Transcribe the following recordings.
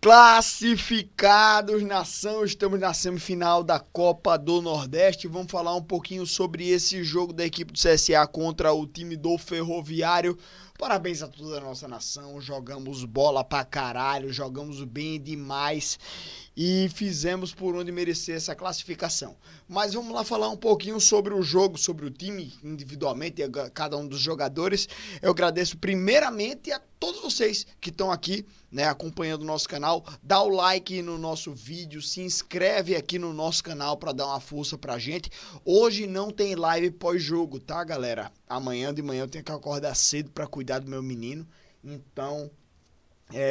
Classificados, nação, estamos na semifinal da Copa do Nordeste. Vamos falar um pouquinho sobre esse jogo da equipe do CSA contra o time do Ferroviário. Parabéns a toda a nossa nação, jogamos bola pra caralho, jogamos bem demais e fizemos por onde merecer essa classificação. Mas vamos lá falar um pouquinho sobre o jogo, sobre o time individualmente, cada um dos jogadores. Eu agradeço primeiramente a todos vocês que estão aqui, né, acompanhando o nosso canal. Dá o like no nosso vídeo, se inscreve aqui no nosso canal para dar uma força pra gente. Hoje não tem live pós-jogo, tá, galera? Amanhã de manhã eu tenho que acordar cedo para cuidar do meu menino, então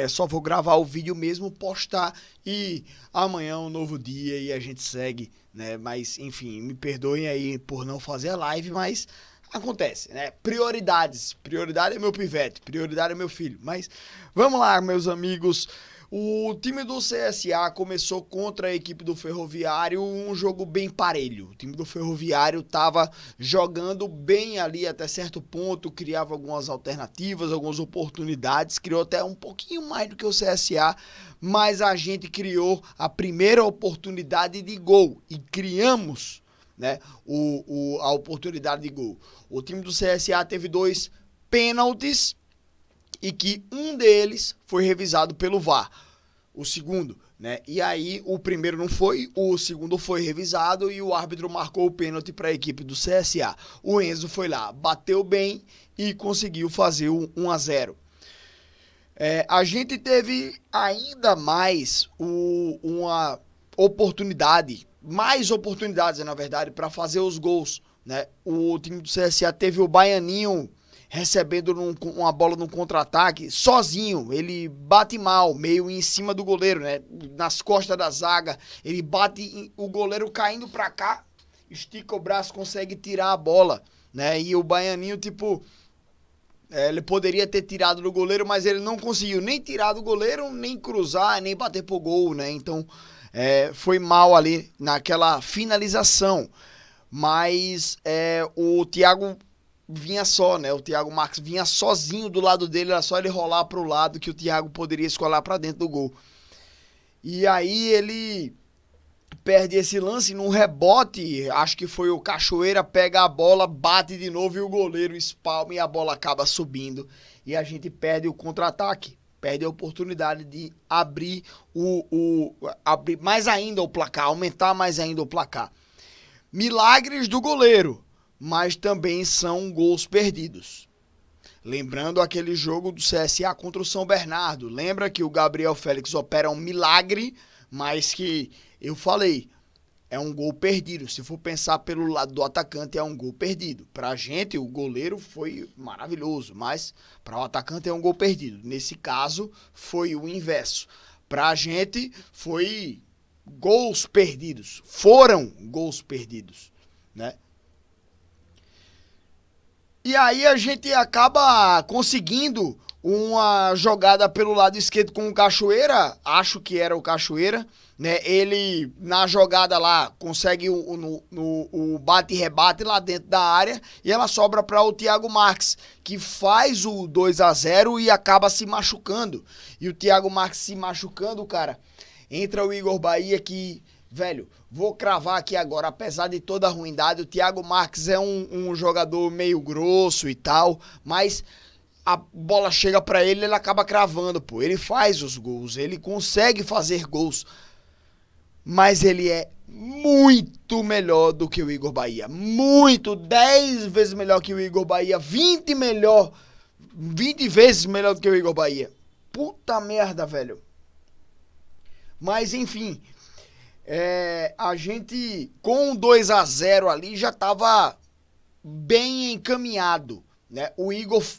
só vou gravar o vídeo mesmo, postar e amanhã é um novo dia e a gente segue, né? Mas enfim, me perdoem aí por não fazer a live, mas acontece, né? Prioridades, prioridade é meu pivete, prioridade é meu filho. Mas vamos lá, meus amigos. O time do CSA começou contra a equipe do Ferroviário um jogo bem parelho. O time do Ferroviário estava jogando bem ali até certo ponto, criava algumas alternativas, algumas oportunidades, criou até um pouquinho mais do que o CSA, mas a gente criou a primeira oportunidade de gol e criamos, né, a oportunidade de gol. O time do CSA teve 2 pênaltis e que um deles foi revisado pelo VAR. O segundo, né? E aí o primeiro não foi, o segundo foi revisado e o árbitro marcou o pênalti para a equipe do CSA. O Enzo foi lá, bateu bem e conseguiu fazer o 1-0. A gente teve ainda mais uma oportunidade, mais oportunidades na verdade, para fazer os gols, né? O time do CSA teve o Baianinho recebendo uma bola no contra-ataque, sozinho, ele bate mal, meio em cima do goleiro, né, nas costas da zaga, ele bate, o goleiro caindo pra cá, estica o braço, consegue tirar a bola, né, e o Baianinho, tipo, ele poderia ter tirado do goleiro, mas ele não conseguiu nem tirar do goleiro, nem cruzar, nem bater pro gol, né, então foi mal ali naquela finalização, mas o Thiago vinha só, né? O Thiago Marques vinha sozinho do lado dele, era só ele rolar pro lado que o Thiago poderia escolar pra dentro do gol. E aí ele perde esse lance num rebote, acho que foi o Cachoeira, pega a bola, bate de novo e o goleiro espalma e a bola acaba subindo. E a gente perde o contra-ataque, perde a oportunidade de abrir abrir mais ainda o placar, aumentar mais ainda o placar. Milagres do goleiro, mas também são gols perdidos. Lembrando aquele jogo do CSA contra o São Bernardo. Lembra que o Gabriel Félix opera um milagre, mas que eu falei, é um gol perdido. Se for pensar pelo lado do atacante, é um gol perdido. Pra gente, o goleiro foi maravilhoso, mas para o atacante é um gol perdido. Nesse caso, foi o inverso. Pra gente, foi gols perdidos. Foram gols perdidos, né? E aí a gente acaba conseguindo uma jogada pelo lado esquerdo com o Cachoeira, acho que era o Cachoeira, né? Ele, na jogada lá, consegue o bate e rebate lá dentro da área e ela sobra para o Thiago Marques, que faz o 2-0 e acaba se machucando. E o Thiago Marques se machucando, cara, entra o Igor Bahia que... Velho, vou cravar aqui agora, apesar de toda a ruindade, o Thiago Marques é um jogador meio grosso e tal, mas a bola chega pra ele, ele acaba cravando, pô. Ele faz os gols, ele consegue fazer gols, mas ele é muito melhor do que o Igor Bahia. Muito, 10 vezes melhor que o Igor Bahia, 20 vezes melhor do que o Igor Bahia. Puta merda, velho. Mas enfim... a gente com 2-0 ali já estava bem encaminhado, né?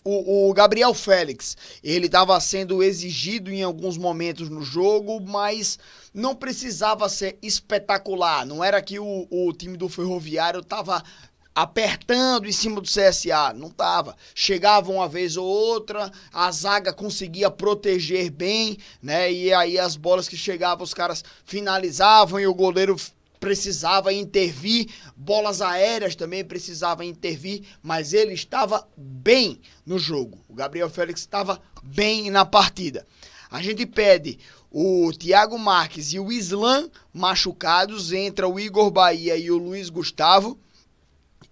O Gabriel Félix, ele estava sendo exigido em alguns momentos no jogo, mas não precisava ser espetacular. Não era que o time do Ferroviário estava apertando em cima do CSA, não tava. Chegava uma vez ou outra, a zaga conseguia proteger bem, né? E aí as bolas que chegavam, os caras finalizavam e o goleiro precisava intervir, bolas aéreas também precisava intervir, mas ele estava bem no jogo. O Gabriel Félix estava bem na partida. A gente pede o Thiago Marques e o Islan machucados, entra o Igor Bahia e o Luiz Gustavo.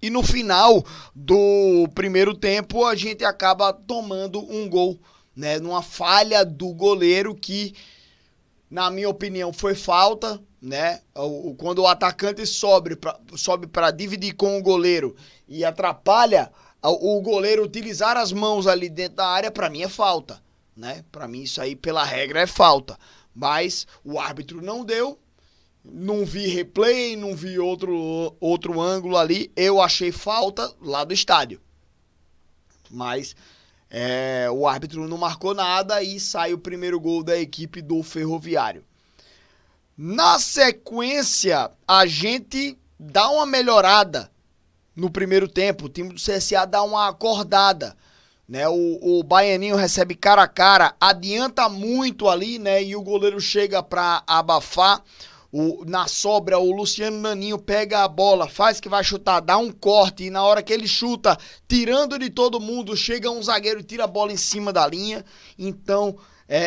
E no final do primeiro tempo a gente acaba tomando um gol, né? Numa falha do goleiro que, na minha opinião, foi falta, né? Quando o atacante sobe para dividir com o goleiro e atrapalha o goleiro utilizar as mãos ali dentro da área, para mim é falta, né? Para mim isso aí, pela regra, é falta. Mas o árbitro não deu. Não vi replay, não vi outro ângulo ali. Eu achei falta lá do estádio. Mas o árbitro não marcou nada e sai o primeiro gol da equipe do Ferroviário. Na sequência, a gente dá uma melhorada no primeiro tempo. O time do CSA dá uma acordada, né? O Baianinho recebe cara a cara, adianta muito ali, né? E o goleiro chega para abafar. Na sobra, o Luciano Naninho pega a bola, faz que vai chutar, dá um corte, e na hora que ele chuta, tirando de todo mundo, chega um zagueiro e tira a bola em cima da linha. Então,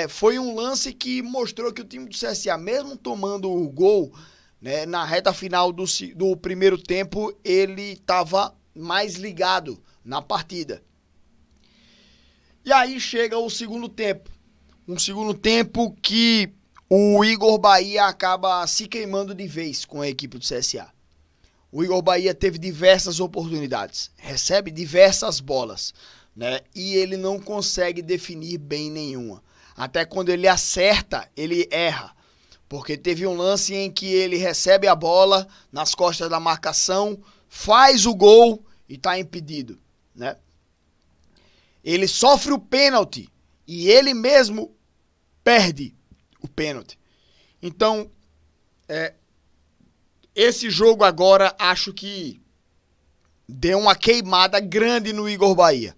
foi um lance que mostrou que o time do CSA, mesmo tomando o gol, né, na reta final do primeiro tempo, ele estava mais ligado na partida. E aí chega o segundo tempo. Um segundo tempo que o Igor Bahia acaba se queimando de vez com a equipe do CSA. O Igor Bahia teve diversas oportunidades, recebe diversas bolas, né? E ele não consegue definir bem nenhuma. Até quando ele acerta, ele erra. Porque teve um lance em que ele recebe a bola nas costas da marcação, faz o gol e está impedido, né? Ele sofre o pênalti e ele mesmo perde o pênalti. Então, esse jogo agora acho que deu uma queimada grande no Igor Bahia.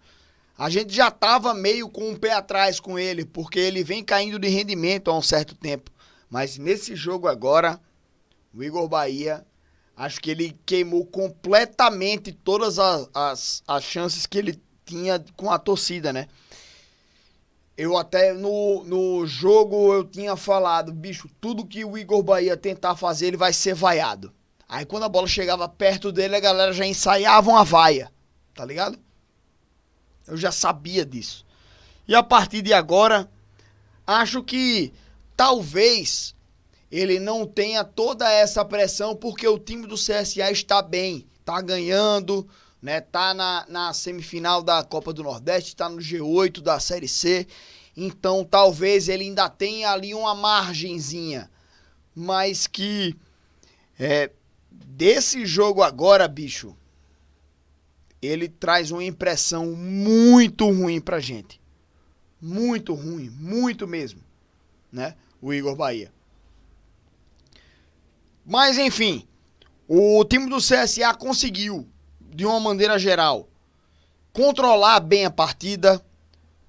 A gente já estava meio com um pé atrás com ele, porque ele vem caindo de rendimento há um certo tempo. Mas nesse jogo agora, o Igor Bahia, acho que ele queimou completamente todas as chances que ele tinha com a torcida, né? Eu até no jogo eu tinha falado, bicho, tudo que o Igor Bahia tentar fazer, ele vai ser vaiado. Aí quando a bola chegava perto dele, a galera já ensaiava uma vaia, tá ligado? Eu já sabia disso. E a partir de agora, acho que talvez ele não tenha toda essa pressão, porque o time do CSA está bem, tá ganhando, né? Tá na semifinal da Copa do Nordeste, tá no G8 da Série C. Então talvez ele ainda tenha ali uma margenzinha. Mas que desse jogo agora, bicho, ele traz uma impressão muito ruim pra gente. Muito ruim, muito mesmo, né? O Igor Bahia. Mas enfim, o time do CSA conseguiu, de uma maneira geral, controlar bem a partida,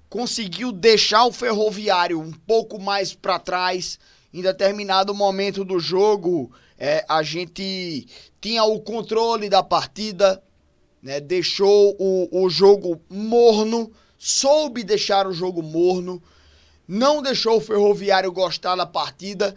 conseguiu deixar o Ferroviário um pouco mais para trás. Em determinado momento do jogo, a gente tinha o controle da partida, né? Deixou o jogo morno, soube deixar o jogo morno, não deixou o Ferroviário gostar da partida.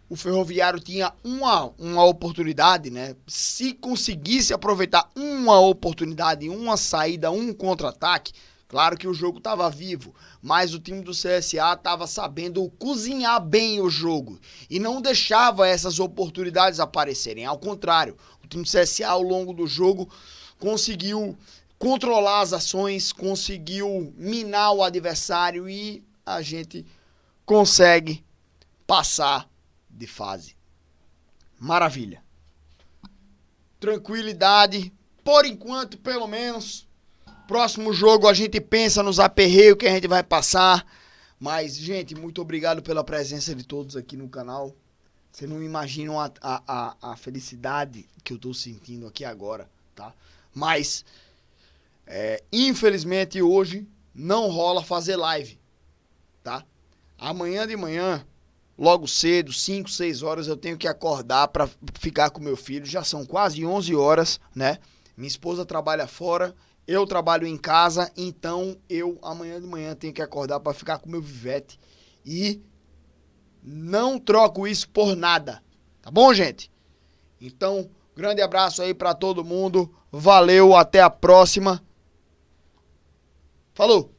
O Ferroviário tinha uma oportunidade, né? Se conseguisse aproveitar uma oportunidade, uma saída, um contra-ataque, claro que o jogo estava vivo, mas o time do CSA estava sabendo cozinhar bem o jogo e não deixava essas oportunidades aparecerem. Ao contrário, o time do CSA ao longo do jogo conseguiu controlar as ações, conseguiu minar o adversário e a gente consegue passar de fase. Maravilha. Tranquilidade, por enquanto, pelo menos. Próximo jogo a gente pensa nos aperreios que a gente vai passar. Mas, gente, muito obrigado pela presença de todos aqui no canal. Vocês não imaginam a felicidade que eu tô sentindo aqui agora, tá? Mas, infelizmente, hoje não rola fazer live, tá? Amanhã de manhã, logo cedo, 5, 6 horas, eu tenho que acordar para ficar com meu filho. Já são quase 11 horas, né? Minha esposa trabalha fora, eu trabalho em casa, então eu amanhã de manhã tenho que acordar para ficar com meu Vivete. E Não troco isso por nada. Tá bom, gente? Então, grande abraço aí pra todo mundo. Valeu, até a próxima. Falou!